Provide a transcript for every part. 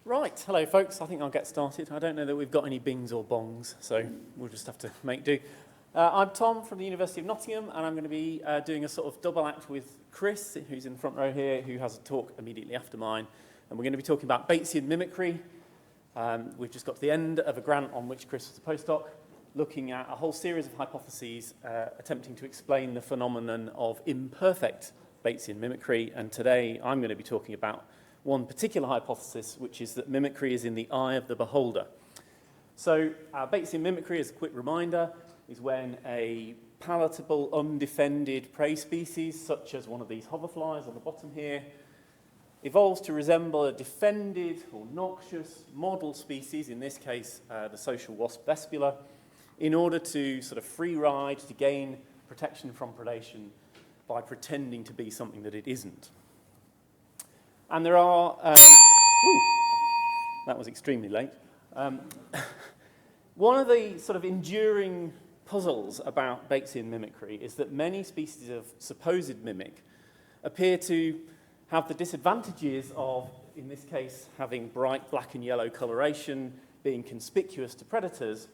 Right, hello folks, I think I'll get started. I don't know that we've got any bings or bongs, so we'll just have to make do. I'm Tom from the University of Nottingham, and I'm going to be doing a sort of double act with Chris, who's in the front row here, who has a talk immediately after mine. And we're going to be talking about Batesian mimicry. We've just got to the end of a grant on which Chris was a postdoc, looking at a whole series of hypotheses attempting to explain the phenomenon of imperfect Batesian mimicry. And today I'm going to be talking about one particular hypothesis, which is that mimicry is in the eye of the beholder. So Batesian mimicry, as a quick reminder, is when a palatable, undefended prey species, such as one of these hoverflies on the bottom here, evolves to resemble a defended or noxious model species, in this case the social wasp vespula, in order to sort of free ride, to gain protection from predation by pretending to be something that it isn't. And there are, that was extremely late. One of the sort of enduring puzzles about Batesian mimicry is that many species of supposed mimic appear to have the disadvantages of, in this case, having bright black and yellow coloration, being conspicuous to predators,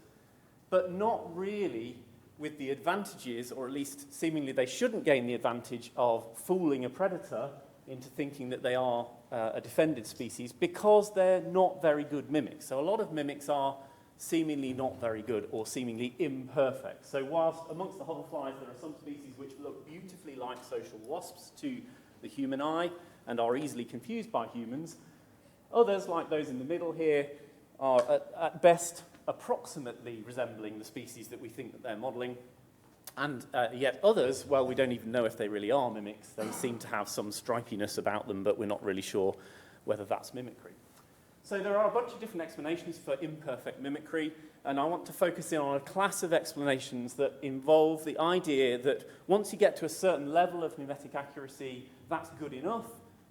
but not really with the advantages, or at least seemingly they shouldn't gain the advantage of fooling a predator into thinking that they are a defended species, because they're not very good mimics. So a lot of mimics are seemingly not very good or seemingly imperfect. So whilst amongst the hoverflies there are some species which look beautifully like social wasps to the human eye and are easily confused by humans, others, like those in the middle here, are at best approximately resembling the species that we think that they're modelling. And yet others, well, we don't even know if they really are mimics. They seem to have some stripiness about them, but we're not really sure whether that's mimicry. So there are a bunch of different explanations for imperfect mimicry, and I want to focus in on a class of explanations that involve the idea that once you get to a certain level of mimetic accuracy, that's good enough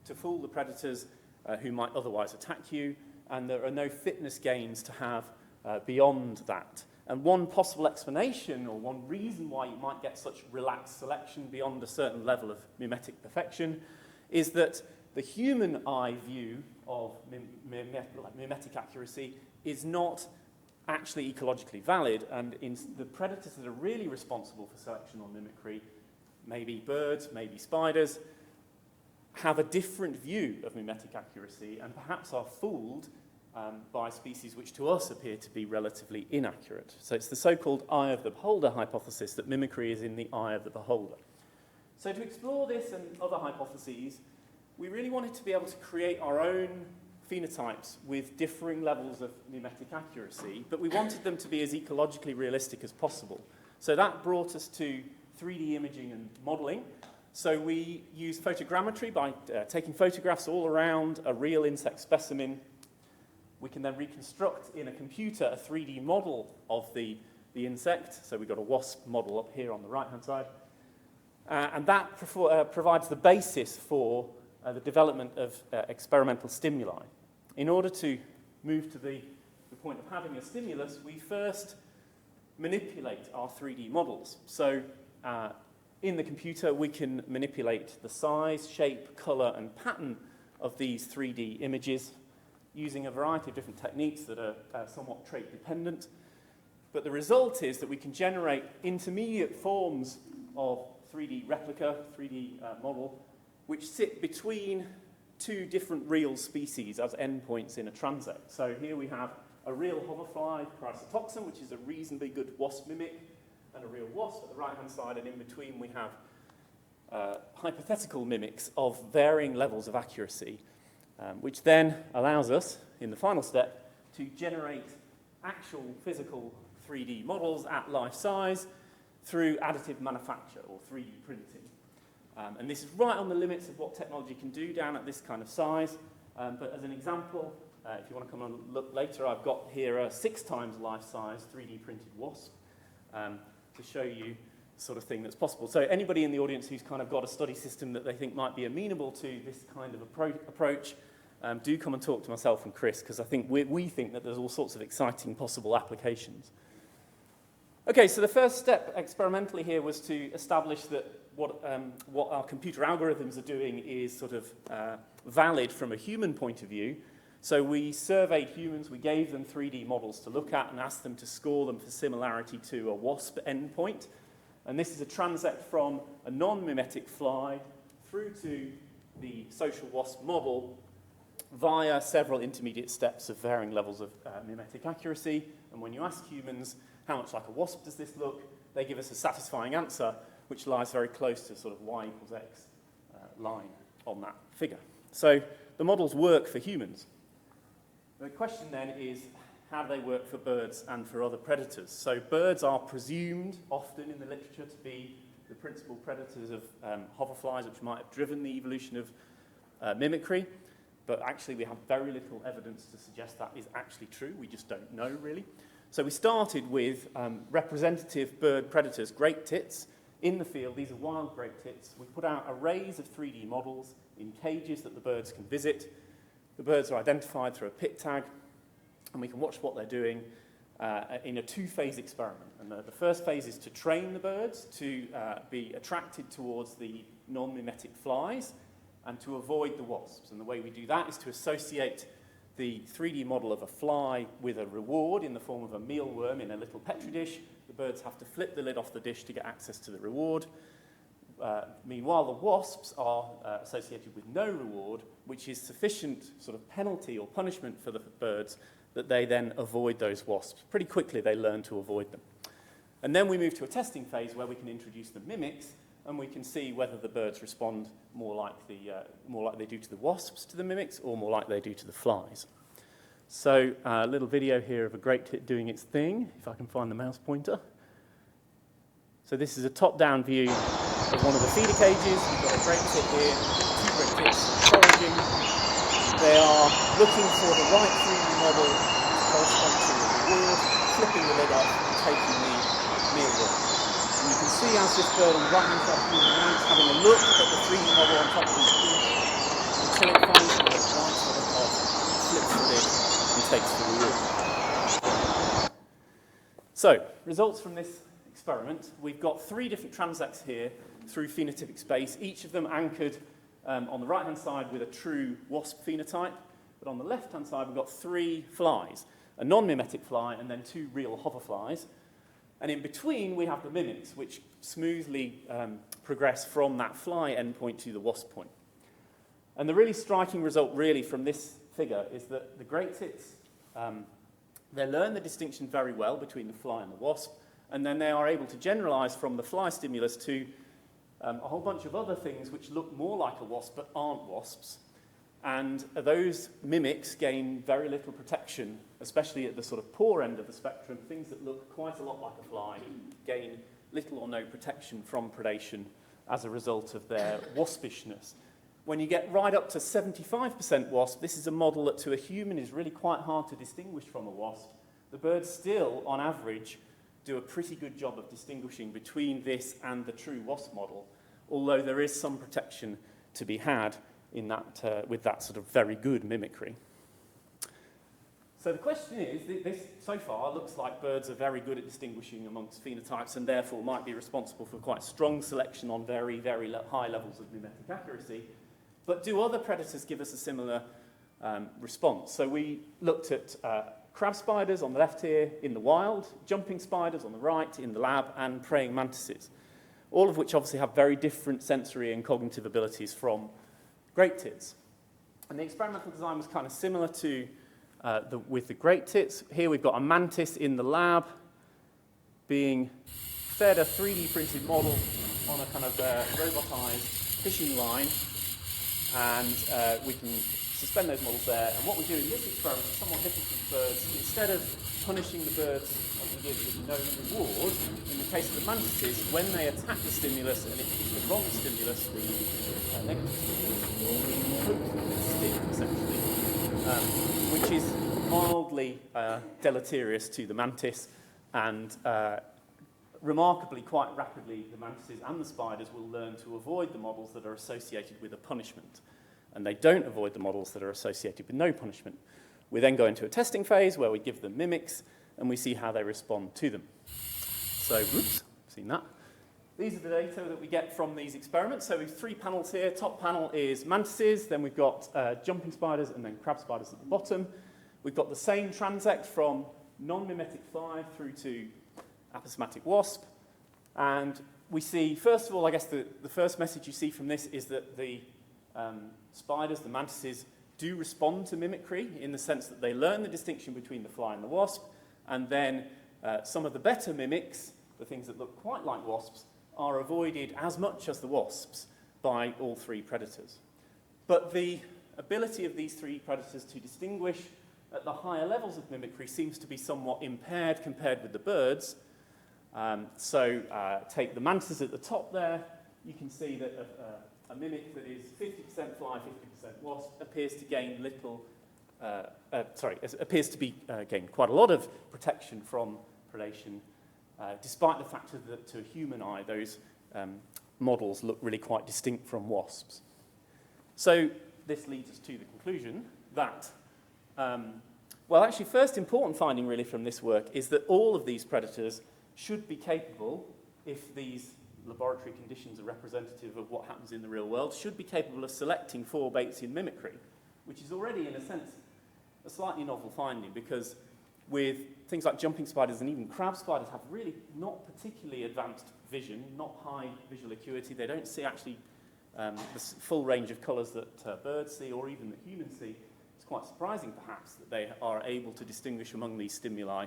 to fool the predators who might otherwise attack you, and there are no fitness gains to have beyond that. And one possible explanation, or one reason why you might get such relaxed selection beyond a certain level of mimetic perfection, is that the human eye view of mimetic accuracy is not actually ecologically valid, and in the predators that are really responsible for selection or mimicry, maybe birds, maybe spiders, have a different view of mimetic accuracy and perhaps are fooled by species which to us appear to be relatively inaccurate. So it's the so-called eye of the beholder hypothesis, that mimicry is in the eye of the beholder. So to explore this and other hypotheses, we really wanted to be able to create our own phenotypes with differing levels of mimetic accuracy, but we wanted them to be as ecologically realistic as possible. So that brought us to 3D imaging and modelling. So we used photogrammetry by taking photographs all around a real insect specimen. We can then reconstruct in a computer a 3D model of the insect. So we've got a wasp model up here on the right-hand side. And that provides the basis for the development of experimental stimuli. In order to move to the point of having a stimulus, we first manipulate our 3D models. So in the computer, we can manipulate the size, shape, color, and pattern of these 3D images using a variety of different techniques that are somewhat trait dependent. But the result is that we can generate intermediate forms of 3D replica, 3D model, which sit between two different real species as endpoints in a transect. So here we have a real hoverfly, Chrysotoxin, which is a reasonably good wasp mimic, and a real wasp at the right-hand side, and in between we have hypothetical mimics of varying levels of accuracy, which then allows us, in the final step, to generate actual physical 3D models at life size through additive manufacture, or 3D printing. And this is right on the limits of what technology can do down at this kind of size. But as an example, if you want to come and look later, I've got here a 6 times life-size 3D printed wasp to show you the sort of thing that's possible. So anybody in the audience who's kind of got a study system that they think might be amenable to this kind of approach, do come and talk to myself and Chris, because I think we think that there's all sorts of exciting possible applications. Okay, so the first step experimentally here was to establish that what our computer algorithms are doing is sort of valid from a human point of view. So we surveyed humans, we gave them 3D models to look at and asked them to score them for similarity to a wasp endpoint. And this is a transect from a non-mimetic fly through to the social wasp model via several intermediate steps of varying levels of mimetic accuracy. And when you ask humans, how much like a wasp does this look, they give us a satisfying answer, which lies very close to sort of y equals x line on that figure. So the models work for humans. The question then is, how do they work for birds and for other predators? So birds are presumed often in the literature to be the principal predators of hoverflies, which might have driven the evolution of mimicry. But actually, we have very little evidence to suggest that is actually true. We just don't know, really. So we started with representative bird predators, great tits, in the field. These are wild great tits. We put out arrays of 3D models in cages that the birds can visit. The birds are identified through a pit tag, and we can watch what they're doing in a two-phase experiment. And the first phase is to train the birds to be attracted towards the non-mimetic flies and to avoid the wasps. And the way we do that is to associate the 3D model of a fly with a reward in the form of a mealworm in a little petri dish. The birds have to flip the lid off the dish to get access to the reward. Meanwhile, the wasps are associated with no reward, which is sufficient sort of penalty or punishment for the birds that they then avoid those wasps. Pretty quickly, they learn to avoid them. And then we move to a testing phase where we can introduce the mimics, and we can see whether the birds respond more like they do to the wasps to the mimics, or more like they do to the flies. So a little video here of a great tit doing its thing, if I can find the mouse pointer. So this is a top-down view of one of the feeder cages. We've got a great tit here, two great tits foraging. They are looking for the right 3D model to correspond to the reward, flipping the lid off and taking the mealworm. And you can see as this bird on the right-hand side of the now is having a look at the 3D model on top of the dish until it finds the right sort of off, flips the lid and takes the reward. So, results from this experiment. We've got 3 different transects here through phenotypic space, each of them anchored on the right-hand side with a true wasp phenotype, but on the left-hand side we've got 3 flies, a non-mimetic fly and then 2 real hoverflies. And in between we have the mimics, which smoothly progress from that fly endpoint to the wasp point. And the really striking result really from this figure is that the great tits, they learn the distinction very well between the fly and the wasp, and then they are able to generalize from the fly stimulus to a whole bunch of other things which look more like a wasp but aren't wasps. And those mimics gain very little protection, especially at the sort of poor end of the spectrum. Things that look quite a lot like a fly gain little or no protection from predation as a result of their waspishness. When you get right up to 75% wasp, this is a model that to a human is really quite hard to distinguish from a wasp. The birds still, on average, do a pretty good job of distinguishing between this and the true wasp model, although there is some protection to be had in that, with that sort of very good mimicry. So the question is, this so far looks like birds are very good at distinguishing amongst phenotypes and therefore might be responsible for quite strong selection on very, very high levels of mimetic accuracy. But do other predators give us a similar response? So we looked at crab spiders on the left here in the wild, jumping spiders on the right in the lab, and praying mantises, all of which obviously have very different sensory and cognitive abilities from great tits. And the experimental design was kind of similar to with the great tits. Here we've got a mantis in the lab being fed a 3D printed model on a kind of robotized fishing line, and we can suspend those models there. And what we do in this experiment is somewhat different from birds. Instead of punishing the birds as we did with no reward, in the case of the mantises, when they attack the stimulus and it is the wrong stimulus, the negative stimulus, we hook the stick essentially, which is mildly deleterious to the mantis, and remarkably, quite rapidly, the mantises and the spiders will learn to avoid the models that are associated with a punishment. And they don't avoid the models that are associated with no punishment. We then go into a testing phase where we give them mimics and we see how they respond to them. So, oops, seen that. These are the data that we get from these experiments. So we have 3 panels here. Top panel is mantises, then we've got jumping spiders, and then crab spiders at the bottom. We've got the same transect from non-mimetic fly through to aposematic wasp. And we see, first of all, I guess the first message you see from this is that the spiders, the mantises, do respond to mimicry in the sense that they learn the distinction between the fly and the wasp, and then some of the better mimics, the things that look quite like wasps, are avoided as much as the wasps by all 3 predators. But the ability of these 3 predators to distinguish at the higher levels of mimicry seems to be somewhat impaired compared with the birds. Take the mantises at the top there. You can see that a mimic that is 50% fly, 50% wasp appears to gain gain quite a lot of protection from predation, despite the fact that to a human eye, those models look really quite distinct from wasps. So this leads us to the conclusion that, first important finding really from this work is that all of these predators should be capable, if these laboratory conditions are representative of what happens in the real world, should be capable of selecting for Batesian mimicry, which is already, in a sense, a slightly novel finding, because with things like jumping spiders and even crab spiders have really not particularly advanced vision, not high visual acuity. They don't see actually the full range of colours that birds see or even that humans see. It's quite surprising, perhaps, that they are able to distinguish among these stimuli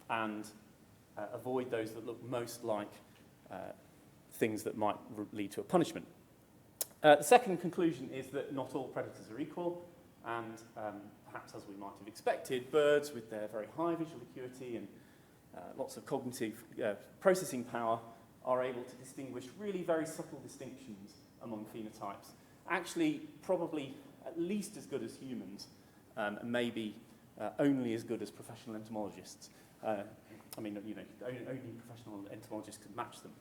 and avoid those that look most like things that might lead to a punishment. The second conclusion is that not all predators are equal, and perhaps as we might have expected, birds with their very high visual acuity and lots of cognitive processing power are able to distinguish really very subtle distinctions among phenotypes. Actually, probably at least as good as humans, and maybe only as good as professional entomologists. Only professional entomologists could match them.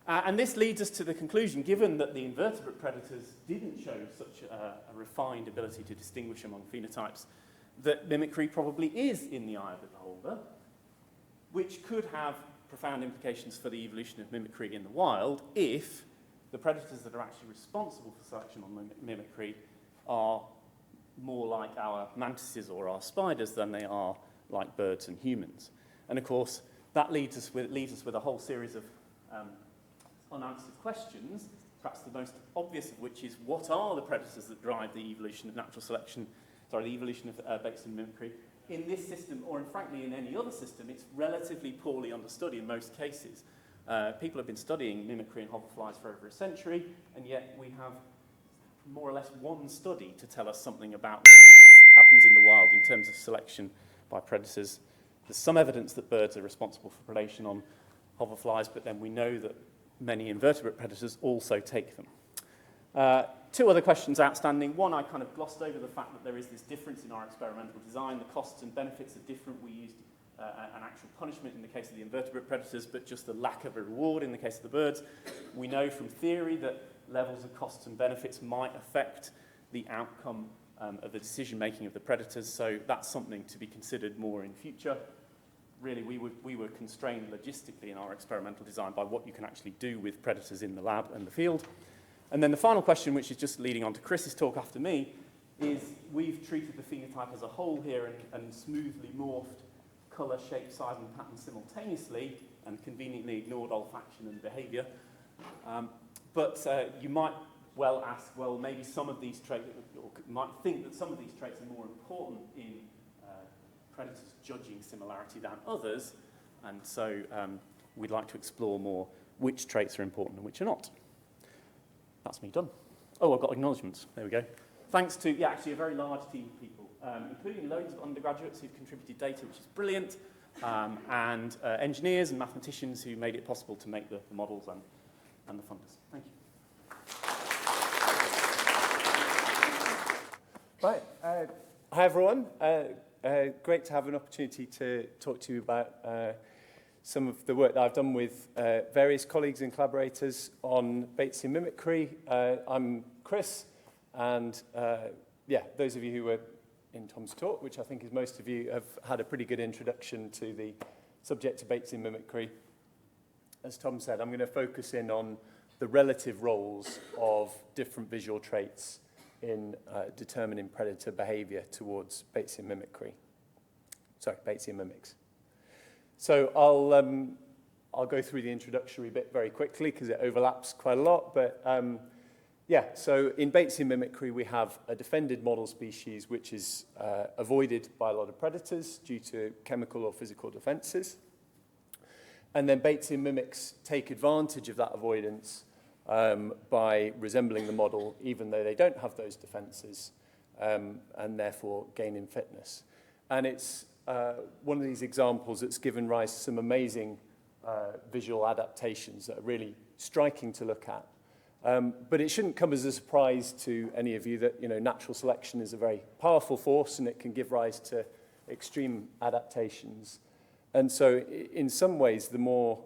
And this leads us to the conclusion, given that the invertebrate predators didn't show such a refined ability to distinguish among phenotypes, that mimicry probably is in the eye of the beholder, which could have profound implications for the evolution of mimicry in the wild if the predators that are actually responsible for selection on mimicry are more like our mantises or our spiders than they are like birds and humans. And of course, that leaves us with a whole series of unanswered questions, perhaps the most obvious of which is, what are the predators that drive the evolution of the evolution of Batesian mimicry? In this system, or frankly in any other system, it's relatively poorly understood in most cases. People have been studying mimicry in hoverflies for over a century, and yet we have more or less one study to tell us something about what happens in the wild in terms of selection by predators. There's some evidence that birds are responsible for predation on hoverflies, but then we know that many invertebrate predators also take them. 2 other questions outstanding. One, I kind of glossed over the fact that there is this difference in our experimental design. The costs and benefits are different. We used an actual punishment in the case of the invertebrate predators, but just the lack of a reward in the case of the birds. We know from theory that levels of costs and benefits might affect the outcome of the decision-making of the predators, so that's something to be considered more in future. Really, we were constrained logistically in our experimental design by what you can actually do with predators in the lab and the field. And then the final question, which is just leading on to Chris's talk after me, is we've treated the phenotype as a whole here and smoothly morphed colour, shape, size and pattern simultaneously and conveniently ignored olfaction and behaviour. But you might well ask, well, maybe some of these traits, or might think that some of these traits are more important in predators judging similarity than others, and so we'd like to explore more which traits are important and which are not. That's me done. Oh, I've got acknowledgements. There we go. Thanks to, actually a very large team of people, including loads of undergraduates who've contributed data, which is brilliant, and engineers and mathematicians who made it possible to make the models and the funders. Thank you. Right. Hi, everyone. Great to have an opportunity to talk to you about some of the work that I've done with various colleagues and collaborators on Batesian mimicry. I'm Chris, and those of you who were in Tom's talk, which I think is most of you, have had a pretty good introduction to the subject of Batesian mimicry. as Tom said, I'm going to focus in on the relative roles of different visual traits in determining predator behavior towards Batesian mimicry. Sorry, Batesian mimics. So I'll go through the introductory bit very quickly because it overlaps quite a lot. But yeah, so in Batesian mimicry, we have a defended model species which is avoided by a lot of predators due to chemical or physical defenses. And then Batesian mimics take advantage of that avoidance by resembling the model, even though they don't have those defenses, and therefore gain in fitness. And it's one of these examples that's given rise to some amazing visual adaptations that are really striking to look at. But it shouldn't come as a surprise to any of you that, you know, natural selection is a very powerful force and it can give rise to extreme adaptations. And so in some ways, the more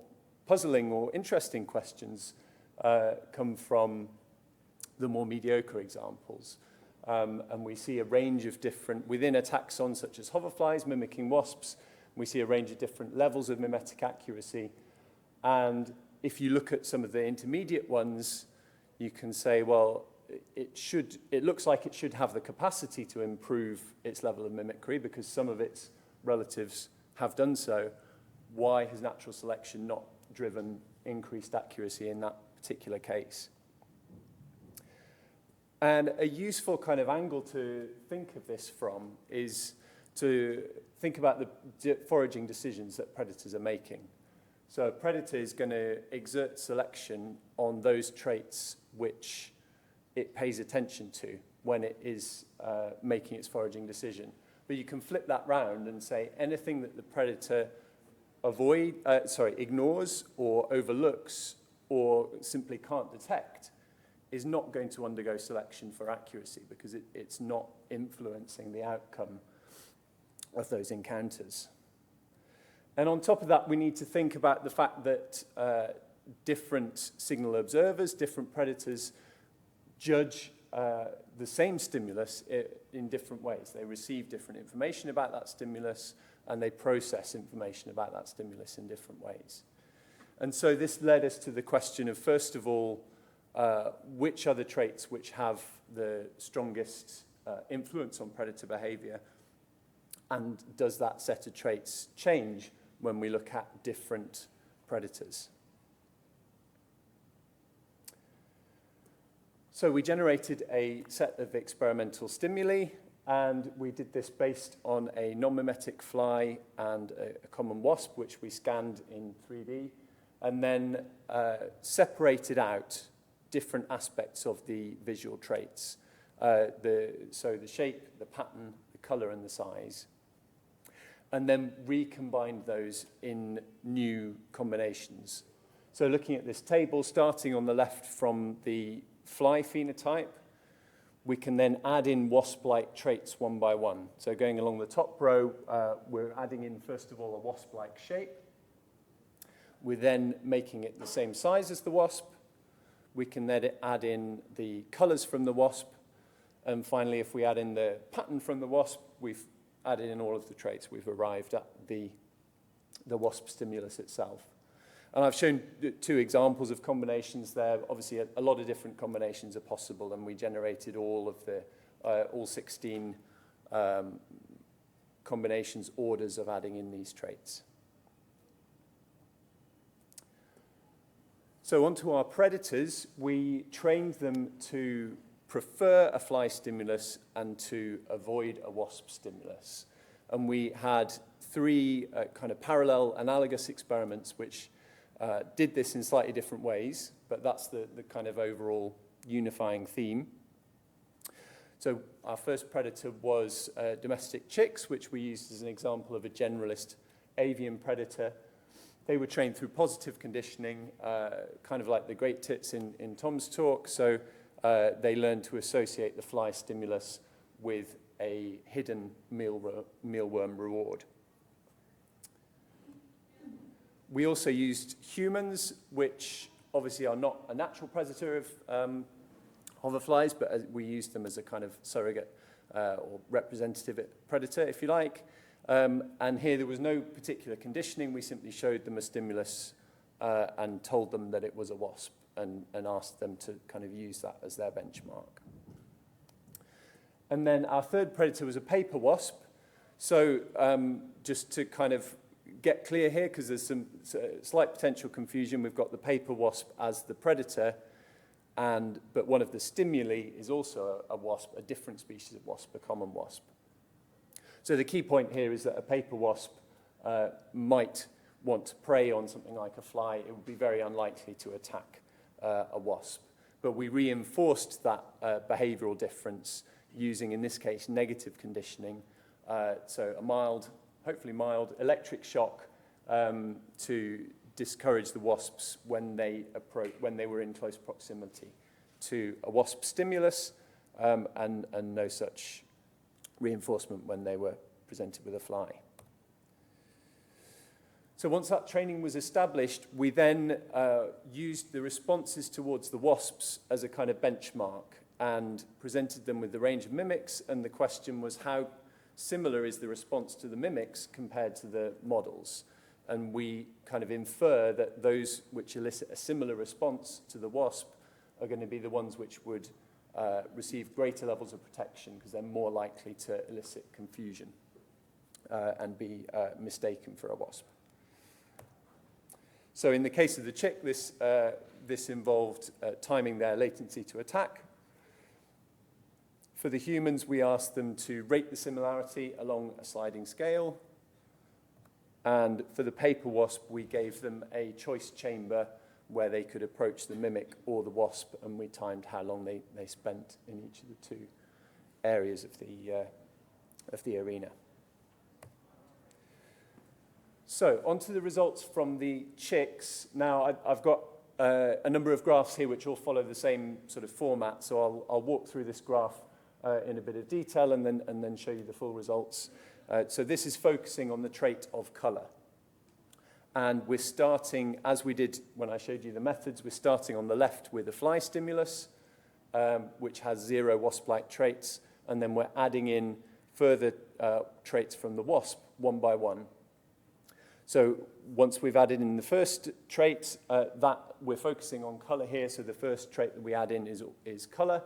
puzzling or interesting questions come from the more mediocre examples. And we see a range of different, within a taxon such as hoverflies mimicking wasps, we see a range of different levels of mimetic accuracy. And if you look at some of the intermediate ones, you can say, well, it looks like it should have the capacity to improve its level of mimicry because some of its relatives have done so. Why has natural selection not driven increased accuracy in that particular case? And a useful kind of angle to think of this from is to think about the foraging decisions that predators are making. So a predator is going to exert selection on those traits which it pays attention to when it is making its foraging decision. But you can flip that round and say anything that the predator ignores or overlooks or simply can't detect is not going to undergo selection for accuracy because it's not influencing the outcome of those encounters. And on top of that, we need to think about the fact that different signal observers, different predators, judge the same stimulus in different ways. They receive different information about that stimulus, and they process information about that stimulus in different ways. And so this led us to the question of, first of all, which are the traits which have the strongest influence on predator behavior, and does that set of traits change when we look at different predators? So we generated a set of experimental stimuli, and we did this based on a non-mimetic fly and a common wasp, which we scanned in 3D, and then separated out different aspects of the visual traits. So the shape, the pattern, the color, and the size. And then recombined those in new combinations. So looking at this table, starting on the left from the fly phenotype, we can then add in wasp-like traits one by one. So going along the top row, we're adding in, first of all, a wasp-like shape. We're then making it the same size as the wasp. We can then add in the colors from the wasp. And finally, if we add in the pattern from the wasp, we've added in all of the traits. We've arrived at the wasp stimulus itself. And I've shown two examples of combinations there. Obviously, a lot of different combinations are possible, and we generated all 16 combinations, orders of adding in these traits. So onto our predators, we trained them to prefer a fly stimulus and to avoid a wasp stimulus. And we had three kind of parallel analogous experiments which did this in slightly different ways, but that's the kind of overall unifying theme. So our first predator was domestic chicks, which we used as an example of a generalist avian predator. They were trained through positive conditioning, kind of like the great tits in Tom's talk. So they learned to associate the fly stimulus with a hidden mealworm reward. We also used humans, which obviously are not a natural predator of hoverflies, but we used them as a kind of surrogate or representative predator, if you like. And here there was no particular conditioning. We simply showed them a stimulus and told them that it was a wasp and asked them to kind of use that as their benchmark. And then our third predator was a paper wasp. So just to kind of get clear here, because there's some slight potential confusion, we've got the paper wasp as the predator, but one of the stimuli is also a wasp, a different species of wasp, a common wasp. So the key point here is that a paper wasp might want to prey on something like a fly. It would be very unlikely to attack a wasp. But we reinforced that behavioral difference using, in this case, negative conditioning. So a mild, hopefully mild, electric shock to discourage the wasps when they were in close proximity to a wasp stimulus, and no such reinforcement when they were presented with a fly. So once that training was established, we then used the responses towards the wasps as a kind of benchmark and presented them with the range of mimics, and the question was how similar is the response to the mimics compared to the models. And we kind of infer that those which elicit a similar response to the wasp are going to be the ones which would receive greater levels of protection because they're more likely to elicit confusion and be mistaken for a wasp. So in the case of the chick, this involved timing their latency to attack. For the humans, we asked them to rate the similarity along a sliding scale. And for the paper wasp, we gave them a choice chamber where they could approach the mimic or the wasp, and we timed how long they spent in each of the two areas of the arena. So, on to the results from the chicks. Now, I've got a number of graphs here which all follow the same sort of format, so I'll walk through this graph in a bit of detail and then show you the full results. So this is focusing on the trait of colour. And we're starting, as we did when I showed you the methods, we're starting on the left with a fly stimulus, which has 0 wasp-like traits, and then we're adding in further traits from the wasp, one by one. So once we've added in the first trait, that we're focusing on colour here, so the first trait that we add in is colour,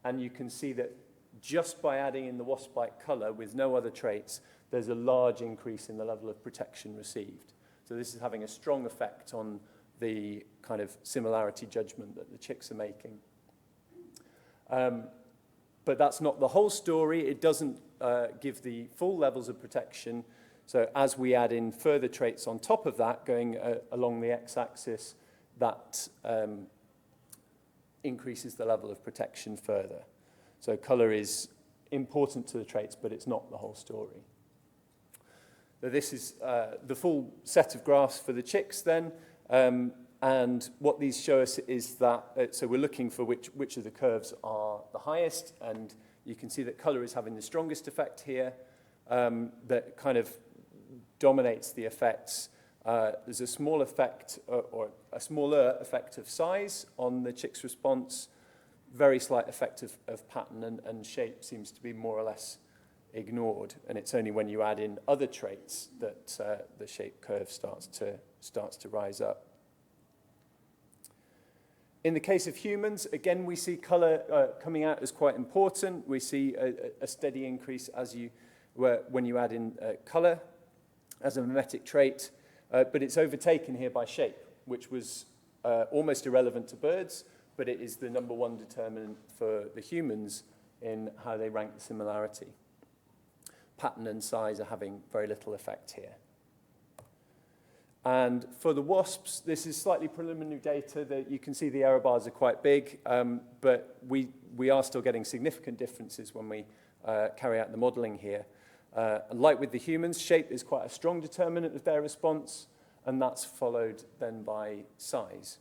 and you can see that just by adding in the wasp-like colour with no other traits, there's a large increase in the level of protection received. So this is having a strong effect on the kind of similarity judgment that the chicks are making. But that's not the whole story. It doesn't give the full levels of protection. So as we add in further traits on top of that, going along the x-axis, that increases the level of protection further. So colour is important to the traits, but it's not the whole story. So this is the full set of graphs for the chicks then. And what these show us is that, so we're looking for which of the curves are the highest, and you can see that colour is having the strongest effect here. That kind of dominates the effects. There's a small effect, or a smaller effect of size on the chick's response, very slight effect of pattern, and shape seems to be more or less ignored. And it's only when you add in other traits that the shape curve starts to rise up. In the case of humans, again, we see colour coming out as quite important. We see a steady increase when you add in colour as a mimetic trait, but it's overtaken here by shape, which was almost irrelevant to birds, but it is the number one determinant for the humans in how they rank the similarity. Pattern and size are having very little effect here. And for the wasps, this is slightly preliminary data that you can see the error bars are quite big, but we are still getting significant differences when we carry out the modelling here. Like with the humans, shape is quite a strong determinant of their response, and that's followed then by size.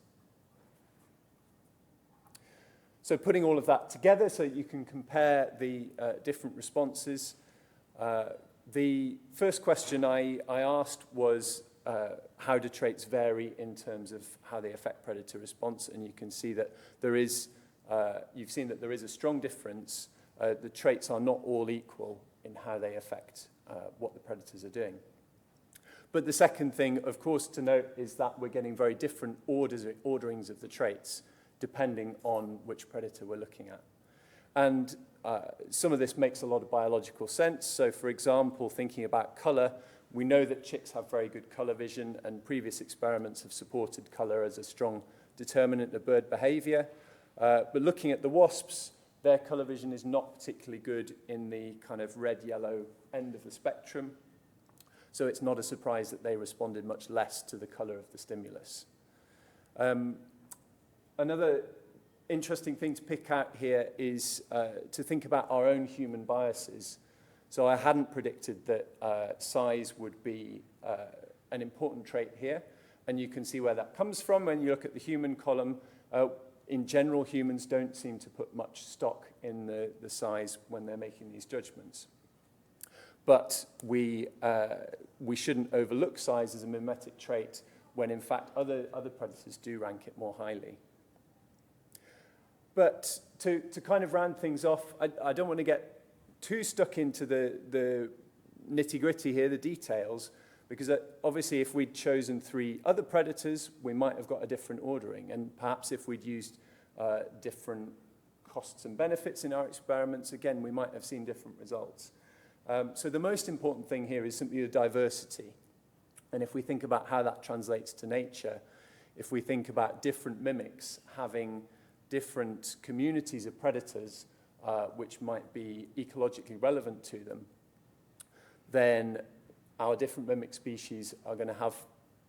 So putting all of that together so that you can compare the different responses, the first question I asked was, how do traits vary in terms of how they affect predator response? And you can see that you've seen that there is a strong difference. The traits are not all equal in how they affect what the predators are doing. But the second thing, of course, to note is that we're getting very different orderings of the traits depending on which predator we're looking at. And some of this makes a lot of biological sense. So, for example, thinking about color, we know that chicks have very good color vision, and previous experiments have supported color as a strong determinant of bird behavior. But looking at the wasps, their color vision is not particularly good in the kind of red-yellow end of the spectrum. So it's not a surprise that they responded much less to the color of the stimulus. Another interesting thing to pick out here is to think about our own human biases. So I hadn't predicted that size would be an important trait here, and you can see where that comes from when you look at the human column. In general, humans don't seem to put much stock in the size when they're making these judgments. But we shouldn't overlook size as a mimetic trait when, in fact, other predators do rank it more highly. But to kind of round things off, I don't want to get too stuck into the nitty-gritty here, the details, because obviously if we'd chosen 3 other predators, we might have got a different ordering. And perhaps if we'd used different costs and benefits in our experiments, again, we might have seen different results. So the most important thing here is simply the diversity. And if we think about how that translates to nature, if we think about different mimics having different communities of predators which might be ecologically relevant to them, then our different mimic species are going to have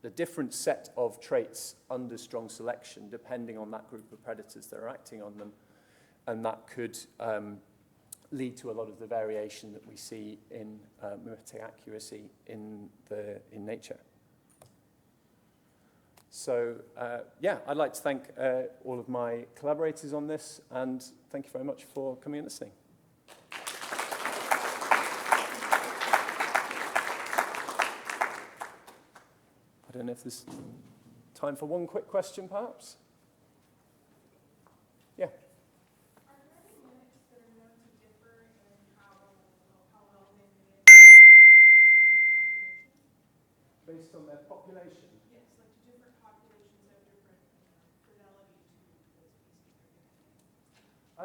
a different set of traits under strong selection depending on that group of predators that are acting on them. And that could lead to a lot of the variation that we see in mimetic accuracy in nature. So, yeah, I'd like to thank all of my collaborators on this, and thank you very much for coming and listening. I don't know if there's time for one quick question, perhaps? Yeah. Are there any mimics that are known to differ in how well they mimic based on their population? Based on their population? Yes, like different populations have different fidelity to the species they're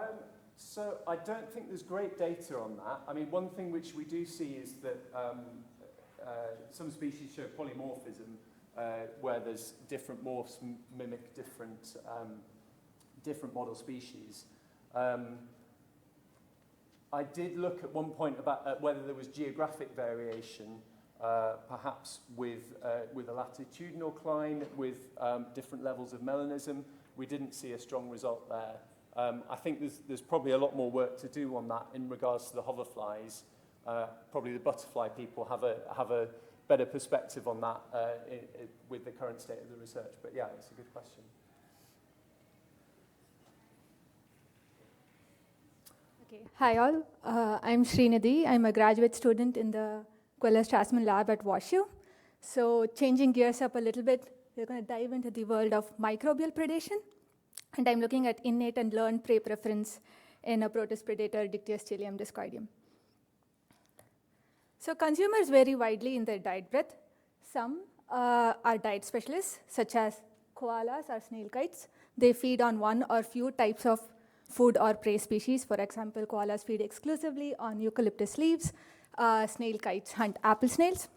giving. So I don't think there's great data on that. I mean, one thing which we do see is that some species show polymorphism, where there's different morphs mimic different model species. I did look at one point about whether there was geographic variation, perhaps with a latitudinal cline, with different levels of melanism. We didn't see a strong result there. I think there's probably a lot more work to do on that in regards to the hoverflies. Probably the butterfly people have a better perspective on that with the current state of the research. But yeah, it's a good question. Okay. Hi all, I'm Shreenidhi. I'm a graduate student in the Queller-Strassman lab at WashU. So changing gears up a little bit, we're going to dive into the world of microbial predation. And I'm looking at innate and learned prey preference in a protist predator, Dictyostelium discoideum. So consumers vary widely in their diet breadth. Some are diet specialists, such as koalas or snail kites. They feed on one or few types of food or prey species. For example, koalas feed exclusively on eucalyptus leaves. Snail kites hunt apple snails.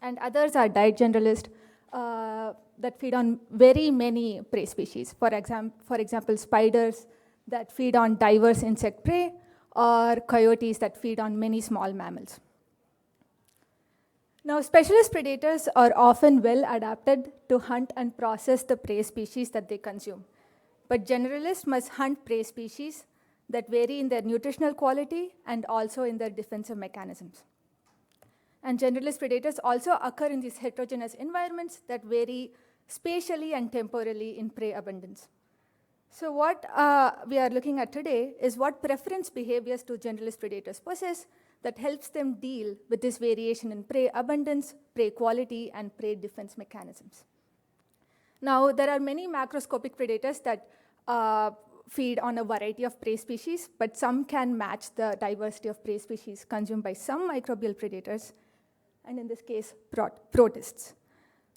And others are diet generalists that feed on very many prey species. For example, spiders that feed on diverse insect prey, or coyotes that feed on many small mammals. Now, specialist predators are often well adapted to hunt and process the prey species that they consume. But generalists must hunt prey species that vary in their nutritional quality and also in their defensive mechanisms. And generalist predators also occur in these heterogeneous environments that vary spatially and temporally in prey abundance. So what we are looking at today is what preference behaviors do generalist predators possess that helps them deal with this variation in prey abundance, prey quality, and prey defense mechanisms. Now, there are many macroscopic predators that feed on a variety of prey species, but some can match the diversity of prey species consumed by some microbial predators. and in this case, protists.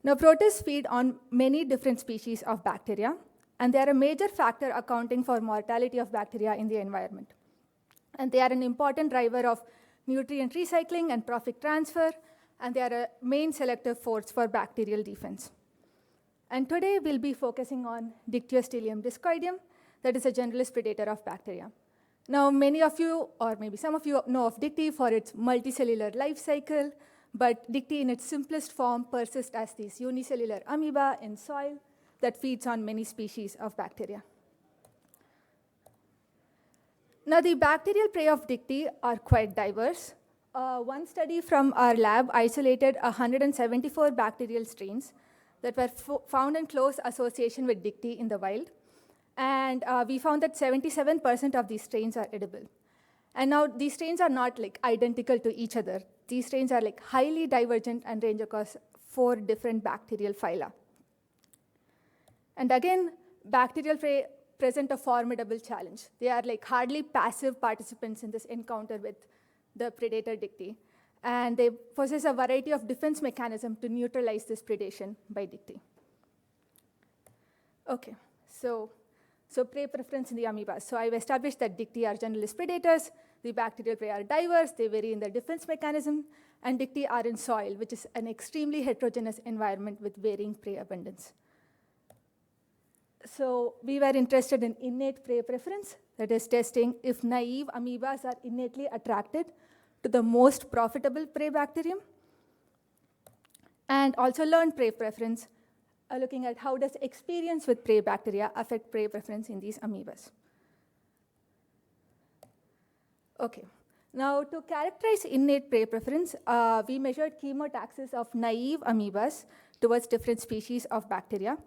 Now, protists feed on many different species of bacteria, and they are a major factor accounting for mortality of bacteria in the environment. And they are an important driver of nutrient recycling and profit transfer, and they are a main selective force for bacterial defense. And today, we'll be focusing on Dictyostelium discoideum, that is a generalist predator of bacteria. Now, many of you, or maybe some of you, know of Dicty for its multicellular life cycle, but Dicty in its simplest form persists as these unicellular amoeba in soil that feeds on many species of bacteria. Now, the bacterial prey of Dicty are quite diverse. One study from our lab isolated 174 bacterial strains that were found in close association with Dicty in the wild. And we found that 77% of these strains are edible. And now these strains are not like identical to each other. These strains are like highly divergent and range across 4 different bacterial phyla. And again, bacterial prey present a formidable challenge. They are like hardly passive participants in this encounter with the predator Dicty. And they possess a variety of defense mechanisms to neutralize this predation by Dicty. Okay, so prey preference in the amoebas. So I've established that Dicty are generalist predators. The bacterial prey are diverse. They vary in their defense mechanism. And Dicty are in soil, which is an extremely heterogeneous environment with varying prey abundance. So we were interested in innate prey preference, that is testing if naive amoebas are innately attracted to the most profitable prey bacterium. And also learned prey preference, looking at how does experience with prey bacteria affect prey preference in these amoebas. Okay, now to characterize innate prey preference, we measured chemotaxis of naive amoebas towards different species of bacteria.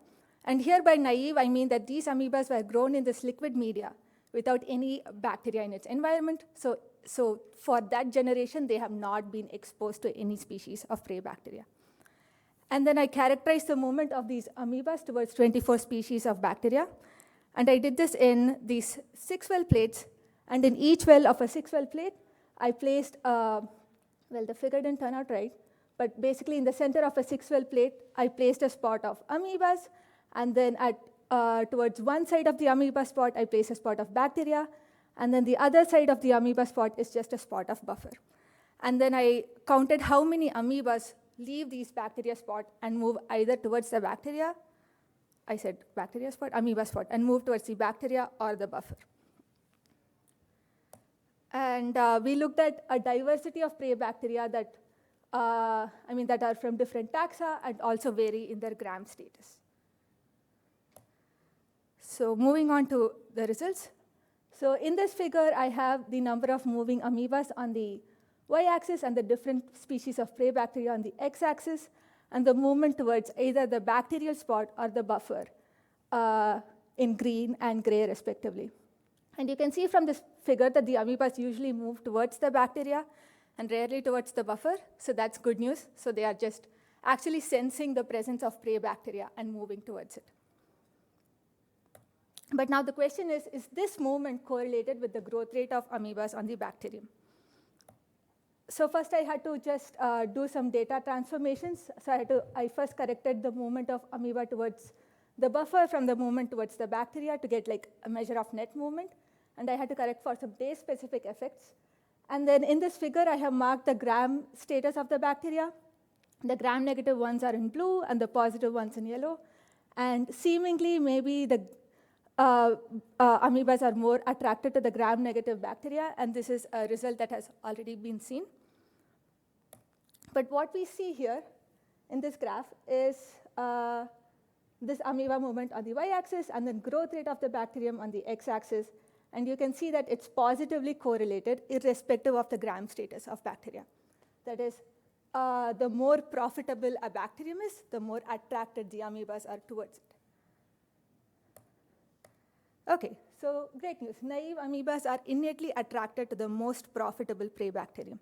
And here by naive, I mean that these amoebas were grown in this liquid media without any bacteria in its environment. So for that generation, they have not been exposed to any species of prey bacteria. And then I characterized the movement of these amoebas towards 24 species of bacteria. And I did this in these 6-well plates. And in each well of a 6-well plate, I placed, well, the figure didn't turn out right, but basically in the center of a 6-well plate, I placed a spot of amoebas. And then towards one side of the amoeba spot, I placed a spot of bacteria. And then the other side of the amoeba spot is just a spot of buffer. And then I counted how many amoebas leave these bacteria spot and move either towards the bacteria, I said bacteria spot, amoeba spot, and move towards the bacteria or the buffer. And we looked at a diversity of prey bacteria that, that are from different taxa and also vary in their gram status. So moving on to the results. So in this figure, I have the number of moving amoebas on the y-axis and the different species of prey bacteria on the x-axis, and the movement towards either the bacterial spot or the buffer in green and gray, respectively. And you can see from this figure that the amoebas usually move towards the bacteria and rarely towards the buffer, so that's good news. So they are just actually sensing the presence of prey bacteria and moving towards it. But now the question is this movement correlated with the growth rate of amoebas on the bacterium? So first I had to just do some data transformations. So I first corrected the movement of amoeba towards the buffer from the movement towards the bacteria to get like a measure of net movement. And I had to correct for some day-specific effects. And then in this figure, I have marked the gram status of the bacteria. The gram-negative ones are in blue and the positive ones in yellow. And seemingly, maybe the amoebas are more attracted to the gram-negative bacteria, and this is a result that has already been seen. But what we see here in this graph is this amoeba movement on the y-axis and then growth rate of the bacterium on the x-axis. And you can see that it's positively correlated irrespective of the gram status of bacteria. That is, the more profitable a bacterium is, the more attracted the amoebas are towards it. Okay, so great news. Naive amoebas are innately attracted to the most profitable prey bacterium.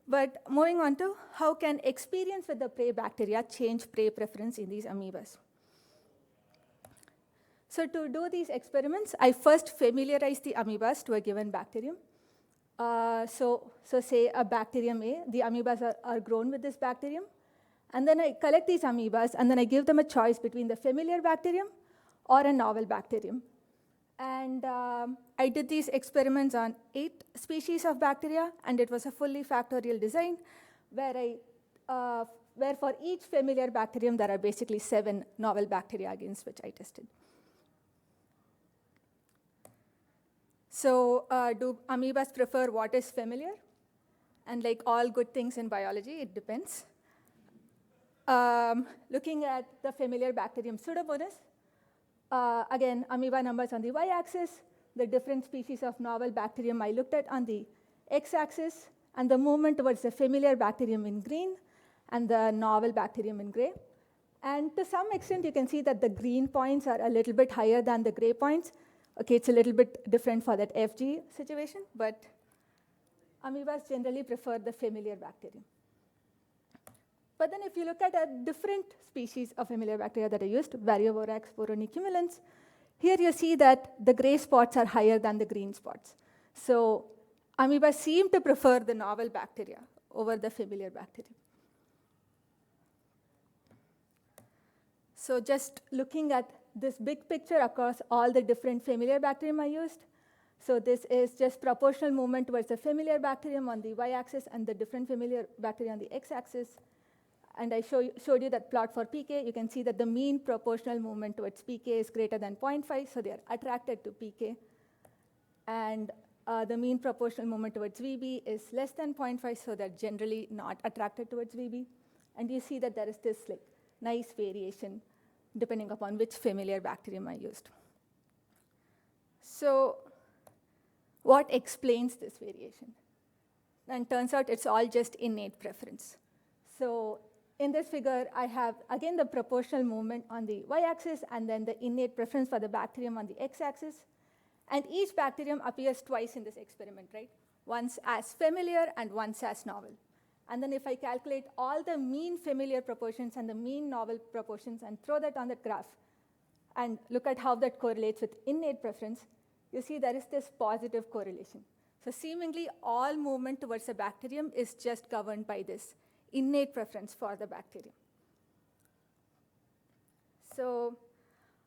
But moving on to how can experience with the prey bacteria change prey preference in these amoebas? So to do these experiments, I first familiarized the amoebas to a given bacterium. So say a bacterium A, the amoebas are grown with this bacterium. And then I collect these amoebas, and then I give them a choice between the familiar bacterium or a novel bacterium. And I did these experiments on 8 species of bacteria, and it was a fully factorial design where for each familiar bacterium, there are basically 7 novel bacteria against which I tested. So do amoebas prefer what is familiar? And like all good things in biology, it depends. Looking at the familiar bacterium Pseudomonas, again, amoeba numbers on the y-axis, the different species of novel bacterium I looked at on the x-axis, and the movement towards the familiar bacterium in green and the novel bacterium in gray. And to some extent, you can see that the green points are a little bit higher than the gray points. Okay, it's a little bit different for that FG situation, but amoebas generally prefer the familiar bacterium. But then if you look at a different species of familiar bacteria that I used, Variovorax sporoniculans, here you see that the gray spots are higher than the green spots. So amoebas seem to prefer the novel bacteria over the familiar bacteria. So just looking at this big picture across all the different familiar bacterium I used. So this is just proportional movement towards the familiar bacterium on the y-axis and the different familiar bacteria on the x-axis. And I showed you that plot for pK. You can see that the mean proportional movement towards pK is greater than 0.5, so they are attracted to pK. And the mean proportional movement towards VB is less than 0.5, so they're generally not attracted towards VB. And you see that there is this like nice variation depending upon which familiar bacterium I used. So what explains this variation? And turns out it's all just innate preference. So in this figure, I have, again, the proportional movement on the y-axis and then the innate preference for the bacterium on the x-axis. And each bacterium appears twice in this experiment, right? Once as familiar and once as novel. And then if I calculate all the mean familiar proportions and the mean novel proportions and throw that on the graph and look at how that correlates with innate preference, you see there is this positive correlation. So seemingly all movement towards a bacterium is just governed by this innate preference for the bacterium. So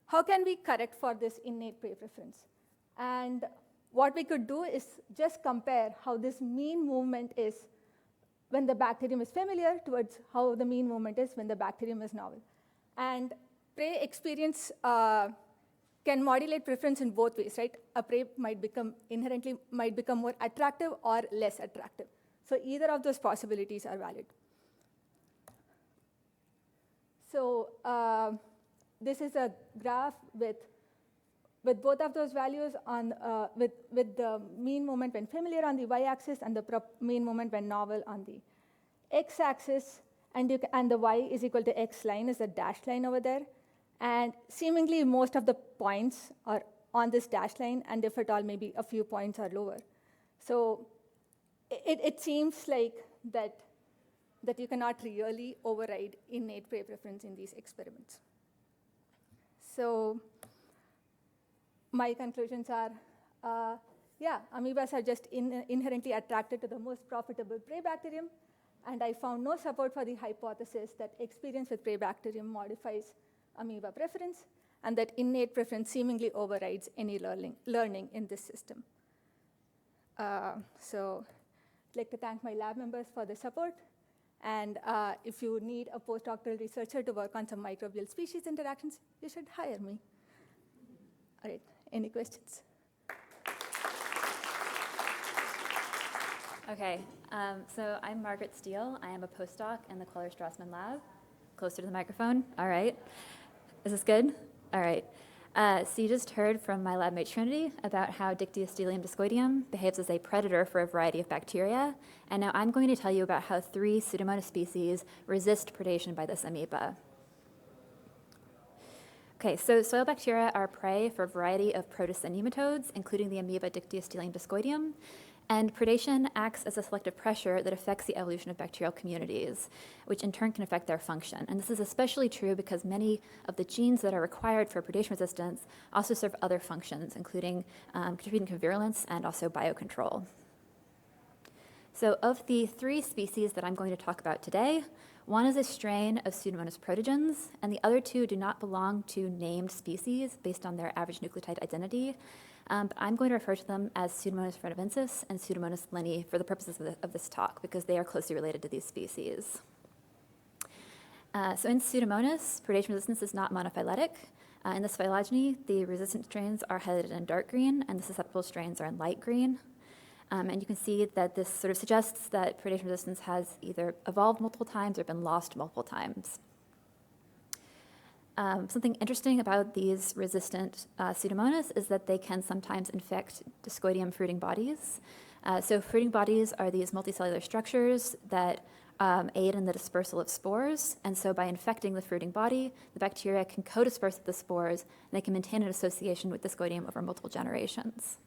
how can we correct for this innate preference? And what we could do is just compare how this mean movement is when the bacterium is familiar towards how the mean movement is when the bacterium is novel. And prey experience can modulate preference in both ways, right? A prey inherently might become more attractive or less attractive. So either of those possibilities are valid. So this is a graph with both of those values on with the mean moment when familiar on the y-axis and the mean moment when novel on the x-axis, and the y is equal to x line is a dashed line over there. And seemingly most of the points are on this dashed line, and if at all, maybe a few points are lower. So it seems like that you cannot really override innate prey preference in these experiments. So my conclusions are, amoebas are just inherently attracted to the most profitable prey bacterium, and I found no support for the hypothesis that experience with prey bacterium modifies amoeba preference, and that innate preference seemingly overrides any learning in this system. So I'd like to thank my lab members for the support, and if you need a postdoctoral researcher to work on some microbial species interactions, you should hire me. All right. Any questions? Okay, so I'm Margaret Steele. I am a postdoc in the Queller-Strassman lab. Closer to the microphone. All right. Is this good? All right. So you just heard from my lab mate Shreenidhi about how Dictyostelium discoideum behaves as a predator for a variety of bacteria. And now I'm going to tell you about how 3 Pseudomonas species resist predation by this amoeba. Okay, so soil bacteria are prey for a variety of protist and nematodes, including the amoeba Dictyostelium discoideum. And predation acts as a selective pressure that affects the evolution of bacterial communities, which in turn can affect their function. And this is especially true because many of the genes that are required for predation resistance also serve other functions, including contributing to virulence and also biocontrol. So of the 3 species that I'm going to talk about today, one is a strain of Pseudomonas protogens, and the other 2 do not belong to named species based on their average nucleotide identity. But I'm going to refer to them as Pseudomonas renovensis and Pseudomonas linni for the purposes of this talk, because they are closely related to these species. So in Pseudomonas, predation resistance is not monophyletic. In this phylogeny, the resistant strains are highlighted in dark green, and the susceptible strains are in light green. And you can see that this sort of suggests that predation resistance has either evolved multiple times or been lost multiple times. Something interesting about these resistant Pseudomonas is that they can sometimes infect Discoideum fruiting bodies. So fruiting bodies are these multicellular structures that aid in the dispersal of spores, and so by infecting the fruiting body, the bacteria can co-disperse with the spores, and they can maintain an association with Discoideum over multiple generations.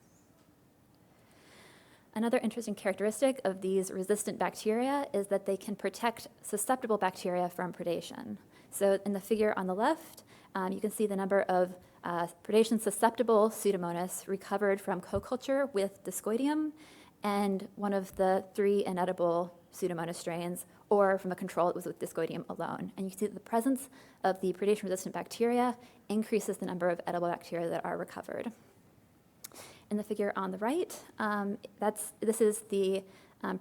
Another interesting characteristic of these resistant bacteria is that they can protect susceptible bacteria from predation. So in the figure on the left, you can see the number of predation-susceptible Pseudomonas recovered from co-culture with Discoideum, and one of the 3 inedible Pseudomonas strains, or from a control that was with Discoideum alone. And you can see that the presence of the predation-resistant bacteria increases the number of edible bacteria that are recovered. In the figure on the right, this is the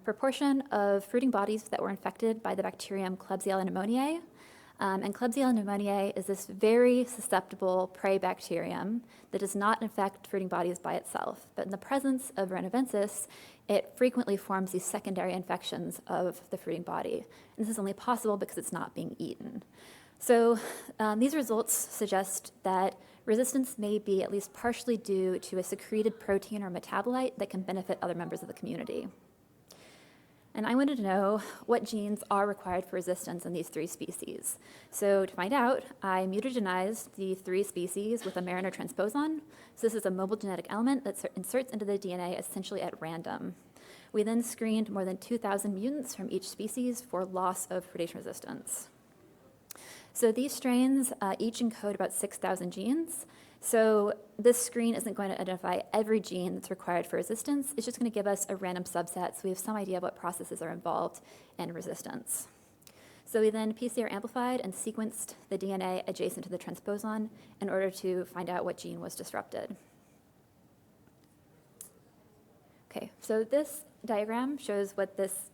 proportion of fruiting bodies that were infected by the bacterium Klebsiella pneumoniae. And Klebsiella pneumoniae is this very susceptible prey bacterium that does not infect fruiting bodies by itself. But in the presence of renovensis, it frequently forms these secondary infections of the fruiting body. And this is only possible because it's not being eaten. So these results suggest that resistance may be at least partially due to a secreted protein or metabolite that can benefit other members of the community. And I wanted to know what genes are required for resistance in these 3 species. So to find out, I mutagenized the 3 species with a Mariner transposon. So this is a mobile genetic element that inserts into the DNA essentially at random. We then screened more than 2,000 mutants from each species for loss of predation resistance. So these strains each encode about 6,000 genes. So this screen isn't going to identify every gene that's required for resistance. It's just going to give us a random subset, so we have some idea of what processes are involved in resistance. So we then PCR amplified and sequenced the DNA adjacent to the transposon in order to find out what gene was disrupted. Okay, so this diagram shows what this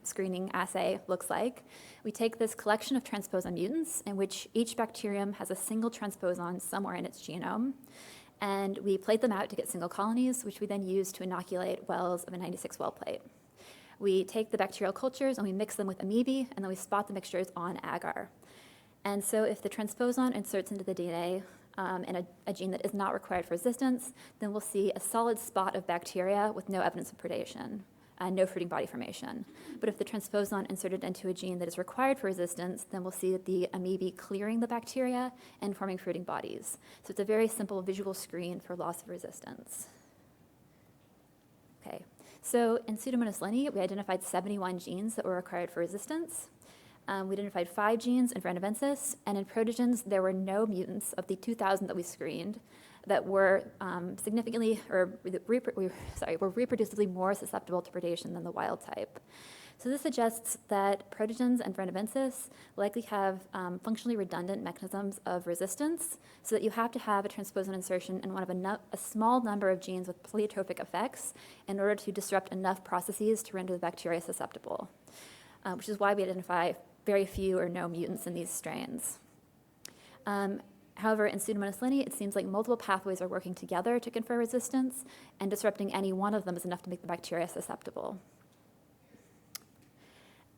screening assay looks like. We take this collection of transposon mutants in which each bacterium has a single transposon somewhere in its genome, and we plate them out to get single colonies, which we then use to inoculate wells of a 96 well plate. We take the bacterial cultures and we mix them with amoebae, and then we spot the mixtures on agar. And so if the transposon inserts into the DNA in a gene that is not required for resistance, then we'll see a solid spot of bacteria with no evidence of predation. No fruiting body formation. But if the transposon inserted into a gene that is required for resistance, then we'll see the amoebae clearing the bacteria and forming fruiting bodies. So it's a very simple visual screen for loss of resistance. Okay, so in Pseudomonas linni, we identified 71 genes that were required for resistance. We identified 5 genes in renovensis, and in protogens, there were no mutants of the 2,000 that we screened that were significantly, or were reproducibly more susceptible to predation than the wild type. So this suggests that protogens and renovensis likely have functionally redundant mechanisms of resistance, so that you have to have a transposon insertion in one of a small number of genes with pleiotropic effects in order to disrupt enough processes to render the bacteria susceptible, which is why we identify very few or no mutants in these strains. However, in Pseudomonas linni, it seems like multiple pathways are working together to confer resistance, and disrupting any one of them is enough to make the bacteria susceptible.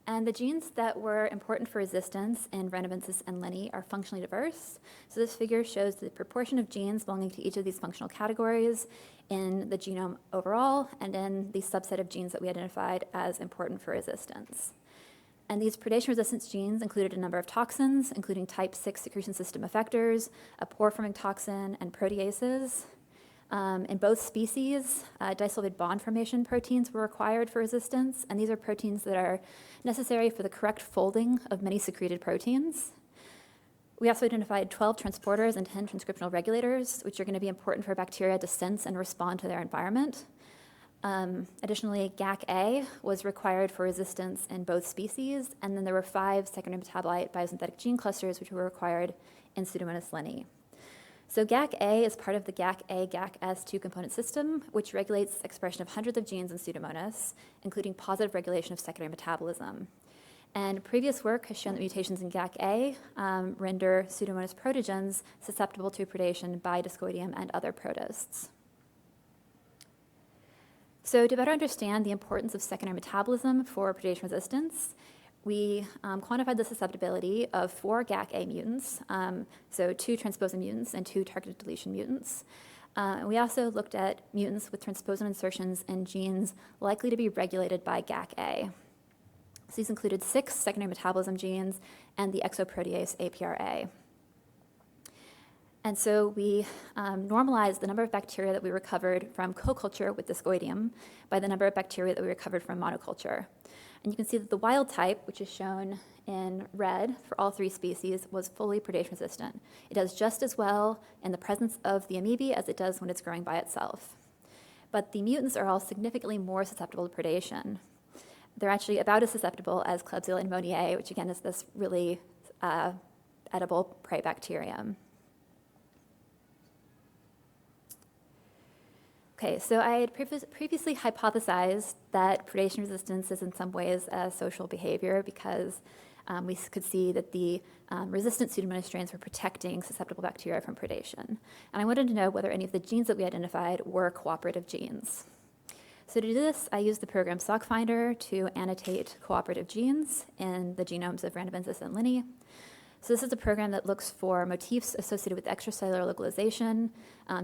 And the genes that were important for resistance in renovensis and linni are functionally diverse. So this figure shows the proportion of genes belonging to each of these functional categories in the genome overall, and in the subset of genes that we identified as important for resistance. And these predation resistance genes included a number of toxins, including type 6 secretion system effectors, a pore-forming toxin, and proteases. In both species, disulfide bond formation proteins were required for resistance, and these are proteins that are necessary for the correct folding of many secreted proteins. We also identified 12 transporters and 10 transcriptional regulators, which are going to be important for bacteria to sense and respond to their environment. Additionally, GAC-A was required for resistance in both species, and then there were 5 secondary metabolite biosynthetic gene clusters which were required in Pseudomonas linni. So GAC-A is part of the GAC-A-GAC-S two-component system, which regulates expression of hundreds of genes in Pseudomonas, including positive regulation of secondary metabolism. And previous work has shown that mutations in GAC-A render Pseudomonas protogens susceptible to predation by Discoideum and other protists. So to better understand the importance of secondary metabolism for predation resistance, we quantified the susceptibility of 4 GAC-A mutants, so 2 transposon mutants and 2 targeted deletion mutants. We also looked at mutants with transposon insertions in genes likely to be regulated by GAC-A. So these included 6 secondary metabolism genes and the exoprotease APRA. And so we normalized the number of bacteria that we recovered from co-culture with Discoideum by the number of bacteria that we recovered from monoculture. And you can see that the wild type, which is shown in red for all 3 species, was fully predation resistant. It does just as well in the presence of the amoebae as it does when it's growing by itself. But the mutants are all significantly more susceptible to predation. They're actually about as susceptible as Klebsiella pneumoniae, which again is this really edible prey bacterium. Okay, so I had previously hypothesized that predation resistance is in some ways a social behavior because we could see that the resistant Pseudomonas strains were protecting susceptible bacteria from predation. And I wanted to know whether any of the genes that we identified were cooperative genes. So to do this, I used the program SockFinder to annotate cooperative genes in the genomes of Ranavensis and linni. So this is a program that looks for motifs associated with extracellular localization,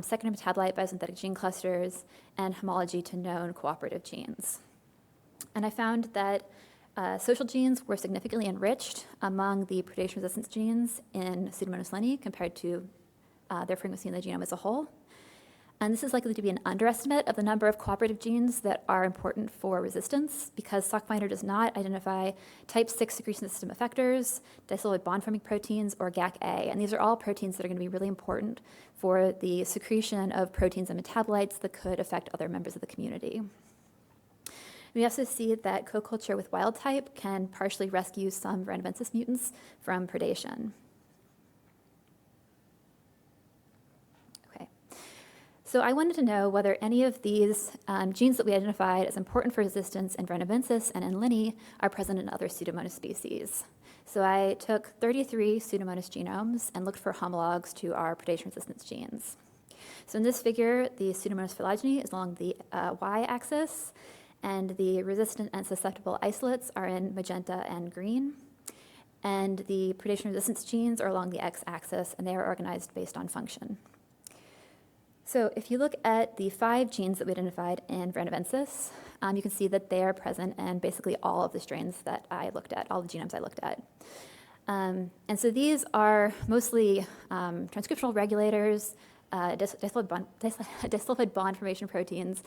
secondary metabolite biosynthetic gene clusters, and homology to known cooperative genes. And I found that social genes were significantly enriched among the predation resistance genes in Pseudomonas linni compared to their frequency in the genome as a whole. And this is likely to be an underestimate of the number of cooperative genes that are important for resistance because SockFinder does not identify type 6 secretion system effectors, disulfide bond-forming proteins, or GAC-A. And these are all proteins that are going to be really important for the secretion of proteins and metabolites that could affect other members of the community. We also see that co-culture with wild type can partially rescue some Ranavensis mutants from predation. So I wanted to know whether any of these genes that we identified as important for resistance in Ranavensis and in linni are present in other Pseudomonas species. So I took 33 Pseudomonas genomes and looked for homologs to our predation resistance genes. So in this figure, the Pseudomonas phylogeny is along the y-axis, and the resistant and susceptible isolates are in magenta and green. And the predation resistance genes are along the x-axis, and they are organized based on function. So if you look at the 5 genes that we identified in Ranavensis, you can see that they are present in basically all of the strains that I looked at, all the genomes I looked at. And so these are mostly transcriptional regulators, disulfide bond formation proteins.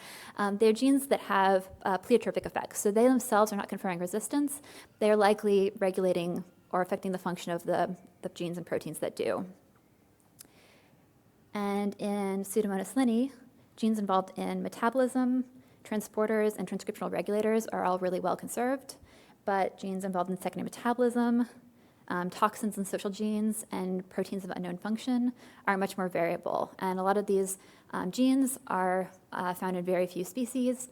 They're genes that have pleiotropic effects. So they themselves are not conferring resistance. They are likely regulating or affecting the function of the genes and proteins that do. And in Pseudomonas linni, genes involved in metabolism, transporters, and transcriptional regulators are all really well conserved, but genes involved in secondary metabolism, toxins and social genes, and proteins of unknown function are much more variable. And a lot of these genes are found in very few species.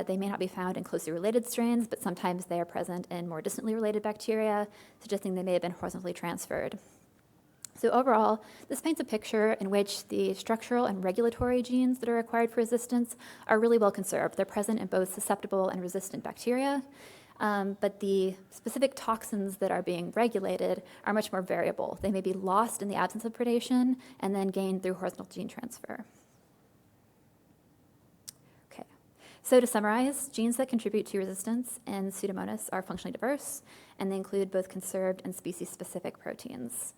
They may not be found in closely related strains, but sometimes they are present in more distantly related bacteria, suggesting they may have been horizontally transferred. So overall, this paints a picture in which the structural and regulatory genes that are required for resistance are really well conserved. They're present in both susceptible and resistant bacteria, but the specific toxins that are being regulated are much more variable. They may be lost in the absence of predation and then gained through horizontal gene transfer. Okay, so to summarize, genes that contribute to resistance in Pseudomonas are functionally diverse, and they include both conserved and species-specific proteins,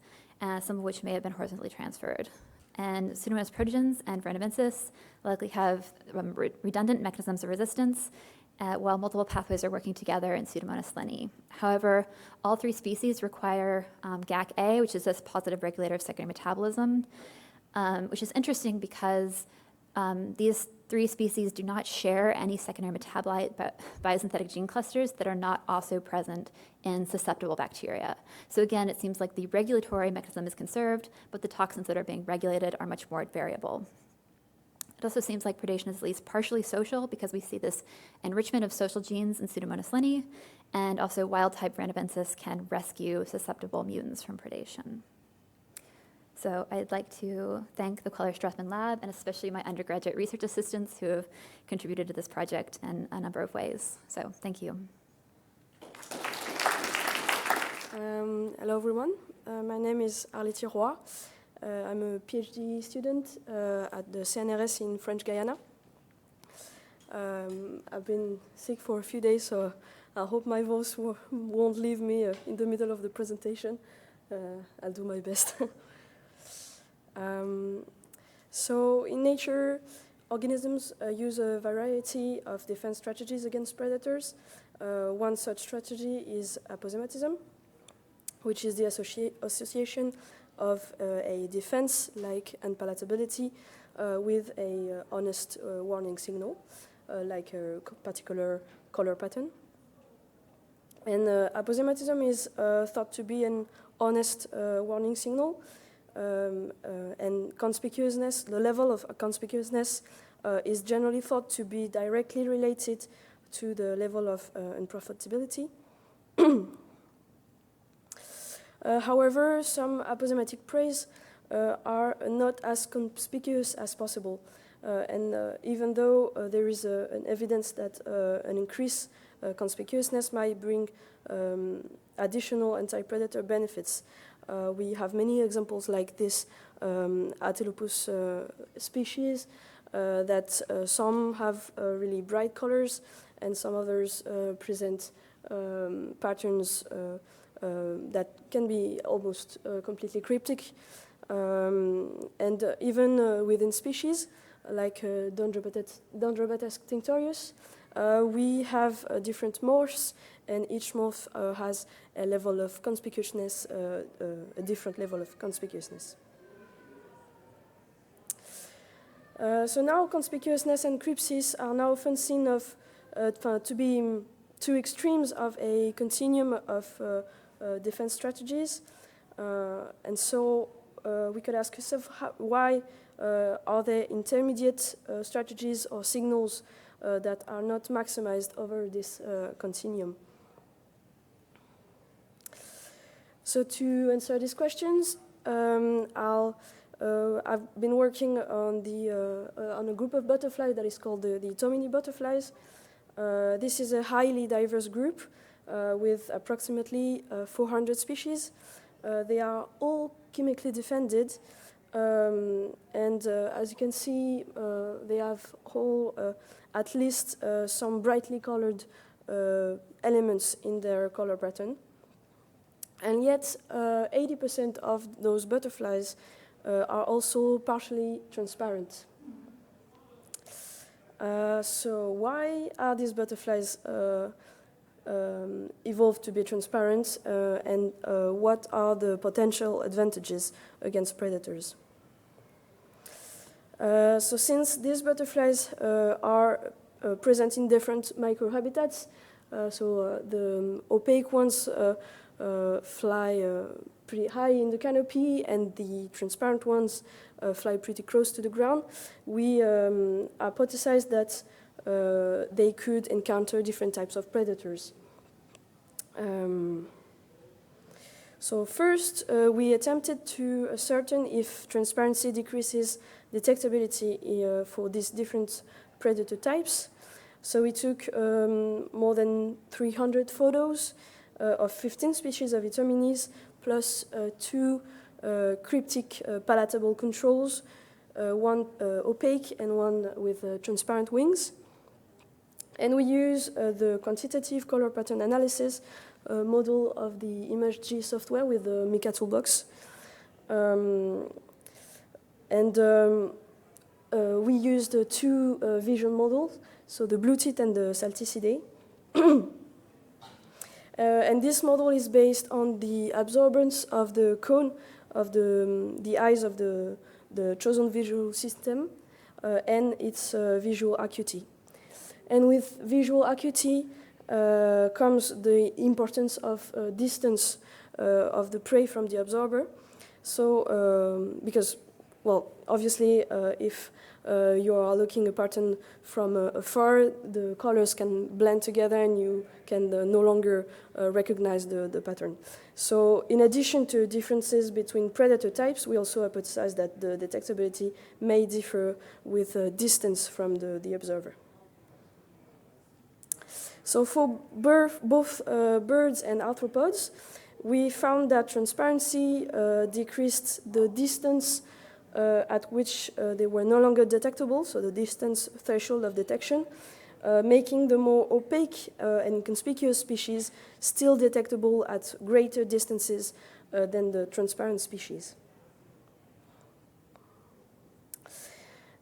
some of which may have been horizontally transferred. And Pseudomonas protogens and Ranavensis likely have redundant mechanisms of resistance, while multiple pathways are working together in Pseudomonas linni. However, all 3 species require GAC-A, which is this positive regulator of secondary metabolism, which is interesting because these 3 species do not share any secondary metabolite biosynthetic gene clusters that are not also present in susceptible bacteria. So again, it seems like the regulatory mechanism is conserved, but the toxins that are being regulated are much more variable. It also seems like predation is at least partially social because we see this enrichment of social genes in Pseudomonas linni, and also wild-type Ranabensis can rescue susceptible mutants from predation. So I'd like to thank the Collier-Strassman Lab and especially my undergraduate research assistants who have contributed to this project in a number of ways. So thank you. Hello everyone, my name is Ariety Roy. I'm a PhD student at the CNRS in French Guyana. I've been sick for a few days, so I hope my voice won't leave me in the middle of the presentation. I'll do my best. So in nature, organisms use a variety of defense strategies against predators. One such strategy is aposematism, which is the association of a defense like unpalatability with a honest warning signal, like a particular color pattern. And aposematism is thought to be an honest warning signal, and conspicuousness, the level of conspicuousness is generally thought to be directly related to the level of unprofitability. However, some aposematic preys are not as conspicuous as possible. And even though there is an evidence that an increased conspicuousness might bring additional anti-predator benefits, we have many examples like this Atelopus species that some have really bright colors and some others present patterns that can be almost completely cryptic. And even within species, like Dendrobates tinctorius, we have different morphs, and each morph has a level of conspicuousness, a different level of conspicuousness. So now conspicuousness and crypsis are now often seen to be two extremes of a continuum of defense strategies. And so we could ask ourselves, why are there intermediate strategies or signals that are not maximized over this continuum? So to answer these questions, I've been working on a group of butterflies that is called the Itomini butterflies. This is a highly diverse group with approximately 400 species. They are all chemically defended, and as you can see, they have all at least some brightly colored elements in their color pattern. And yet, 80% of those butterflies are also partially transparent. So why are these butterflies evolved to be transparent, and what are the potential advantages against predators? So since these butterflies are present in different microhabitats, so the opaque ones fly pretty high in the canopy, and the transparent ones fly pretty close to the ground, we hypothesized that they could encounter different types of predators. So first, we attempted to ascertain if transparency decreases detectability for these different predator types. So we took more than 300 photos of 15 species of Itominis, plus 2 cryptic palatable controls, one opaque and one with transparent wings. And we use the quantitative color pattern analysis model of the ImageG software with the Mika toolbox. We used 2 vision models, so the blue tit and the Salticidae. And this model is based on the absorbance of the cone of the eyes of the chosen visual system and its visual acuity. And with visual acuity comes the importance of distance of the prey from the absorber. So, because, well, obviously, if you are looking a pattern from afar, the colors can blend together and you can no longer recognize the pattern. So in addition to differences between predator types, we also hypothesize that the detectability may differ with distance from the observer. So for both birds and arthropods, we found that transparency decreased the distance at which they were no longer detectable, so the distance threshold of detection, making the more opaque and conspicuous species still detectable at greater distances than the transparent species.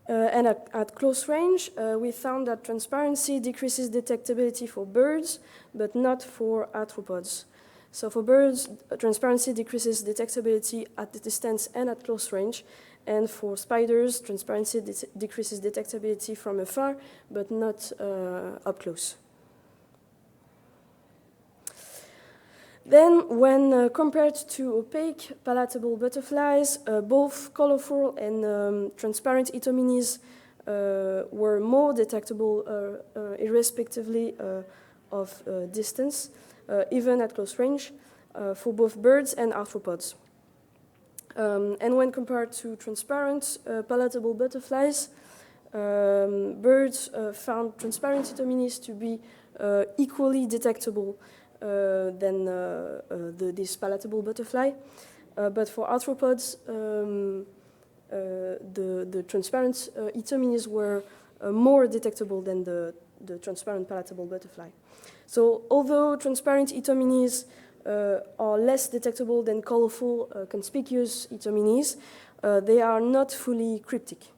And at close range, we found that transparency decreases detectability for birds, but not for arthropods. So for birds, transparency decreases detectability at the distance and at close range. And for spiders, transparency decreases detectability from afar, but not up close. Then, when compared to opaque palatable butterflies, both colorful and transparent Itominis were more detectable irrespectively of distance, even at close range, for both birds and arthropods. And when compared to transparent palatable butterflies, birds found transparent Itominis to be equally detectable than this palatable butterfly. But for arthropods, the transparent Itominis were more detectable than the transparent palatable butterfly. So although transparent Itominis are less detectable than colorful, conspicuous Itominis, they are not fully cryptic.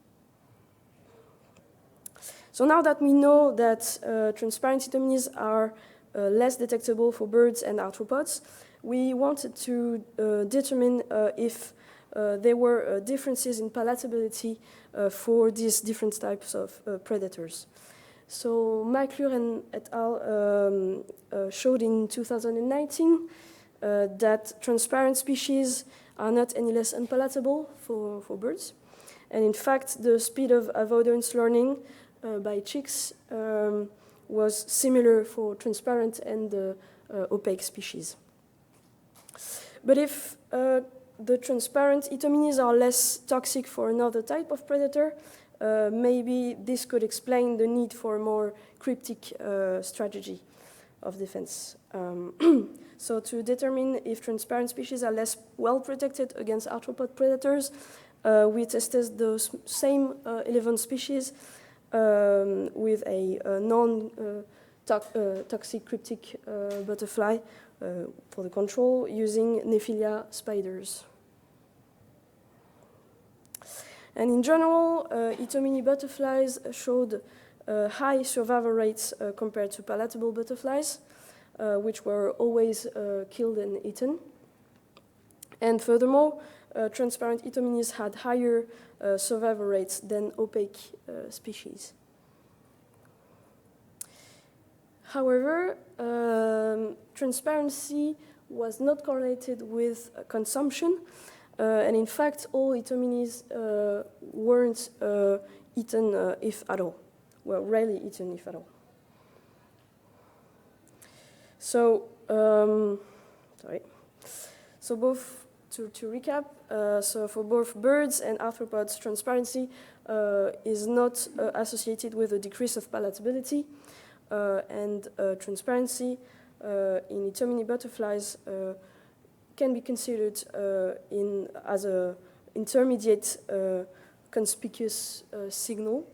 So now that we know that transparent Itominis are less detectable for birds and arthropods, we wanted to determine if there were differences in palatability for these different types of predators. So McClure et al. Showed in 2019 that transparent species are not any less unpalatable for birds. And in fact, the speed of avoidance learning by chicks was similar for transparent and opaque species. But if the transparent Itominis are less toxic for another type of predator, maybe this could explain the need for a more cryptic strategy of defense. So to determine if transparent species are less well protected against arthropod predators, we tested those same 11 species with a non-toxic cryptic butterfly for the control using Nephilia spiders. And in general, Itomini butterflies showed high survival rates compared to palatable butterflies, which were always killed and eaten. And furthermore, transparent Itominis had higher survival rates than opaque species. However, transparency was not correlated with consumption, and in fact, all Itominis weren't eaten, if at all. Were rarely eaten, if at all. So, So both, to recap, so for both birds and arthropods, transparency is not associated with a decrease of palatability, and transparency in Itomini butterflies can be considered as an intermediate conspicuous signal,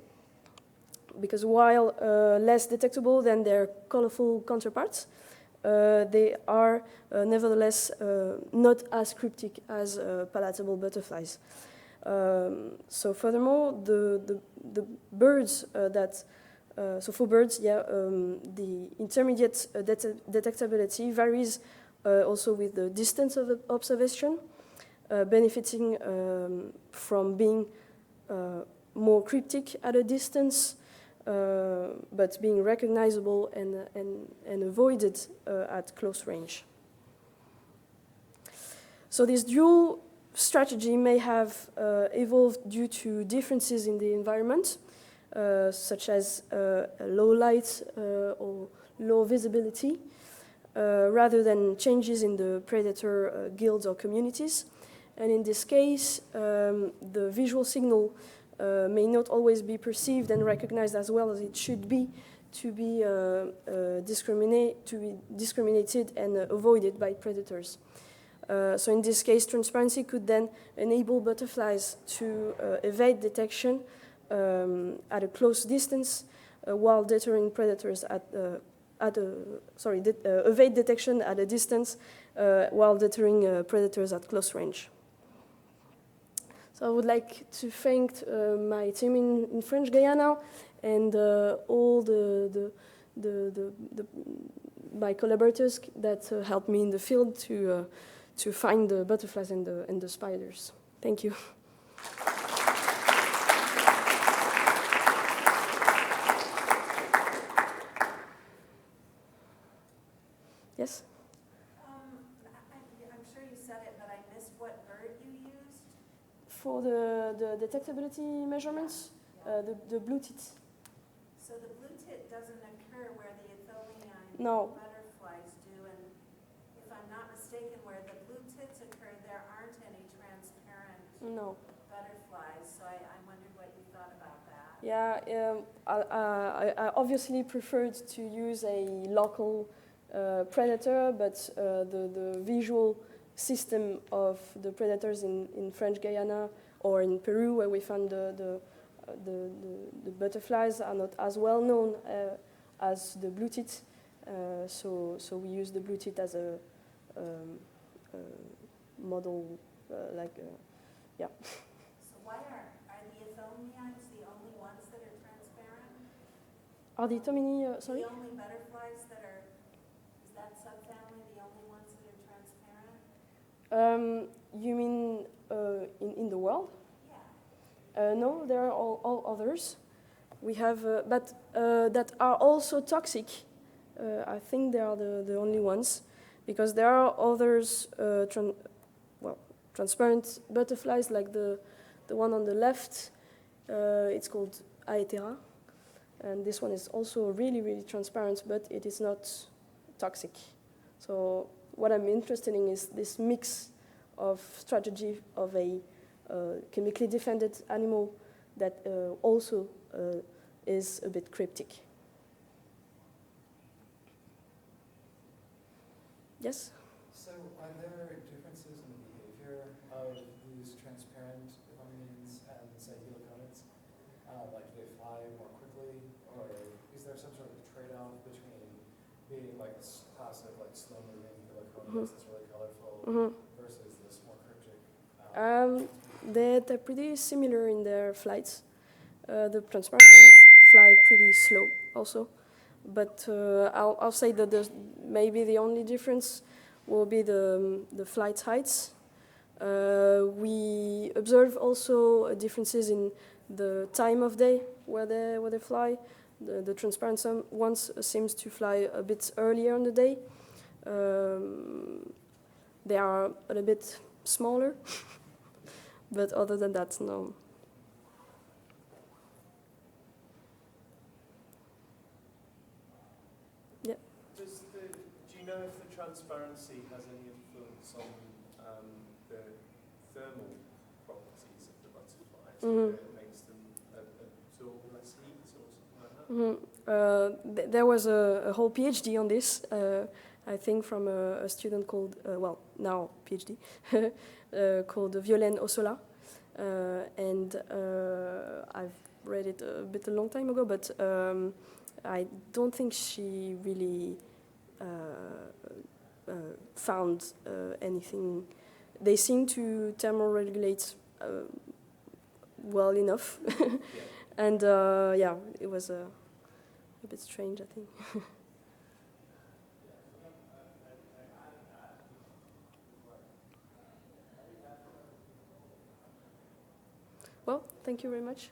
because while less detectable than their colorful counterparts, they are nevertheless not as cryptic as palatable butterflies. So furthermore, the birds so for birds, the intermediate detectability varies also with the distance of the observation, benefiting from being more cryptic at a distance, but being recognizable and avoided at close range. So this dual strategy may have evolved due to differences in the environment, such as low light or low visibility, rather than changes in the predator guilds or communities. And in this case, the visual signal may not always be perceived and recognized as well as it should be to be discriminated and avoided by predators. So in this case, transparency could then enable butterflies to evade detection at a close distance while deterring predators evade detection at a distance while deterring predators at close range. So I would like to thank my team in French Guiana and all my collaborators that helped me in the field to find the butterflies and the spiders. Thank you. Yes? I'm sure you said it, but I missed what bird you used. For the detectability measurements, the blue tit. So the blue tit doesn't occur where the Etholian No. butterflies do, and if I'm not mistaken, where the blue tits occur, there aren't any transparent No. butterflies. So I wondered what you thought about that. Yeah, I obviously preferred to use a local predator, but the visual system of the predators in French Guiana or in Peru, where we found the butterflies, are not as well known as the blue tit. So we use the blue tit as a model, yeah. So why are the Etholians the only ones that are transparent? Are the Tomini, sorry? The only butterflies that are, is that subfamily the only ones that are transparent? You mean in the world? Yeah. No, there are all others. We have, but that are also toxic. I think they are the only ones, because there are others, transparent butterflies like the one on the left. It's called Aethera, and this one is also really, really transparent, but it is not toxic. So what I'm interested in is this mix of strategy of a chemically defended animal that also is a bit cryptic. Yes? So are there differences in the behavior of these transparent Etholians and, say, heliconids? Like, do they fly more quickly, or is there some sort of trade-off between being like a passive, like slow-moving heliconids that's really colorful versus this more cryptic? They're pretty similar in their flights. The transparent ones fly pretty slow also, but I'll say that maybe the only difference will be the flight heights. We observe also differences in the time of day where they fly. The transparent ones seems to fly a bit earlier in the day. They are a little bit smaller, but other than that, no. Yeah. Do you know if the transparency has any influence on the thermal properties of the butterflies? Whether it makes them absorb less heat or something like that? There was a whole PhD on this, I think from a student called, now PhD, called Violaine Ossola. And I've read it a long time ago, but I don't think she really found anything. They seem to thermoregulate well enough. And it was a bit strange, I think. Well, thank you very much.